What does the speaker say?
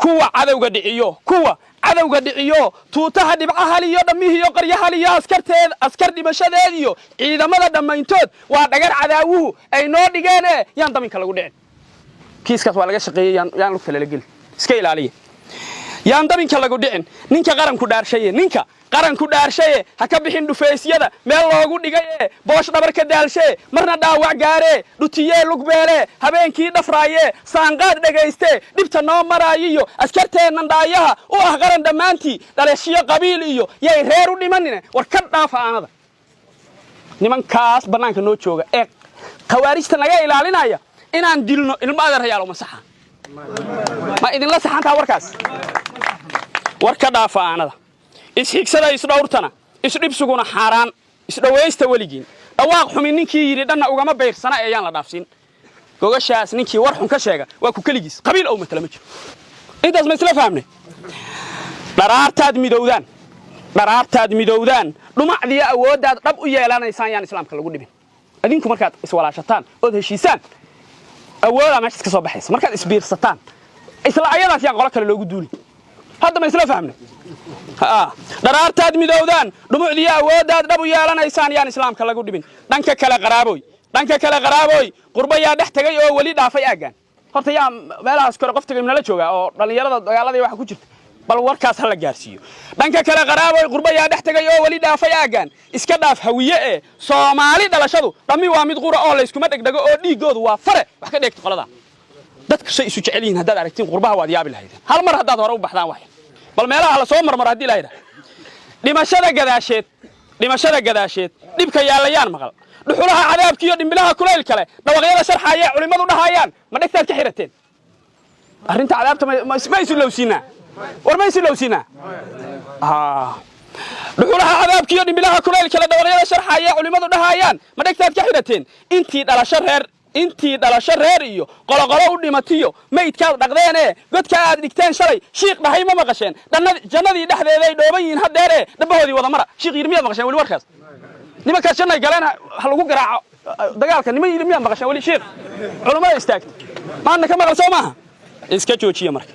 كوا عدو قد إيوه كوا عدو قد إيوه توتها دبعها ليو دميه يو قريها ليو أسكر دمشاد إيوه إذا ماذا دم ينتود وأدقر عداوه أي نور دقانه ينضمين كلا قدين كيس كات ولا شقي يان لك للجل سكيل عليه ينضمين كلا قدين نينك قرن كدار شيء نينك قرن كدار شيء هكبحين دفيس يدا ما الله قد دقيه باش دبر كدال شيء مرنا داوع جاره دوتيه لقبله هبين كي دفرايه سانقاد دقيسته دبتنا مرايو أسكرته نندايها وأهقرن دمانتي دلشيا قبيل إيو يا ريرو دماننا وركضنا فانا نمان كاس بنانك نوتشوغا خوارجتا naga ilaalinaya inaan dilno ilmo adeer yaalo masaxa ma idin la saxanta warka dhaafaanada isxigsada isdhawrtana isdhibsuguna xaraan isdhaweysta waligiin dhawaaq xumin ninkii yiri dhanna ugama beersana ayaan la dhaafsin gogashaas ninkii war xun ka sheega waa ku kaligiis qabiil oo matala ma jiro intaas ma isla fahamnay dharaartaad midowdaan dhumacdiya awoodaad dhab u yeelanaysaan yaan islaamka lagu dhibin adinku markaad iswalaashataan oo heshiisaan awooda meesha ka soo baxaysa markaad isbiirsataan isla ayadaas yaan qolo kale loogu duuli hadda ma isla fahamnay dharaartaad midowdaan dhumucdiya awoodaad dhab u yeelanaysaan yaan islaamka lagu dhibin dhanka kale qaraaboy qurbayaa dhex tagay oo wali dhaafay aagaan horta yaa meelahaas kore qof tagay nala jooga oo dhalinyarada dagaaladii waxa ku jirta bal warkaas hala gaarsiiyo dhanka kale qaraaboy qurbayaa dhex tagay oo wali dhaafay aagaan iska dhaaf hawiye ee Soomaali dhalashadu dhami waa mid qura oo la isku madhigdhago oo dhiigoodu waa fare wax ka dheegto qolada dadka shay isu jeceliin haddaad aragtiin qurbaha waad yaabi lahaydeen hal mar haddaad hore u baxdaan wax bal meelaha la soo marmar hadii la yiraahdo dhimashada gadaasheed dhibka yaalayaan maqal dhuxulaha cadaabkiyo dhimbilaha kuleyl kale dhawaqyada sharxaya culimadu dhahayaan ma dhigtaad ka xirateen arrinta cadaabta ma isu lowsiinaa war ma isu lowsiinaa dhuxulaha cadaabkiyo dhimbilaha kuleyl kale dhawaqyada sharxaya culimadu dhahayaan ma dhigtaad ka xirateen intii dhalasho reer iyo qoloqolo u dhimatiyo meydkaad dhaqdeene godka aad dhigteen shalay shiiq dhahay ma maqasheen jannadii dhexdeeda ay dhooban yihiin hadeere dhabahoodii wada mara shiiq yirmiyaad maqasheen wali warkaas nimankaas jannay galeen ha lagu garaaco dagaalka niman yirmiyaad maqasheen wali shiiq culimada istaagtay maana ka maqal soo maaha iska joojiya marka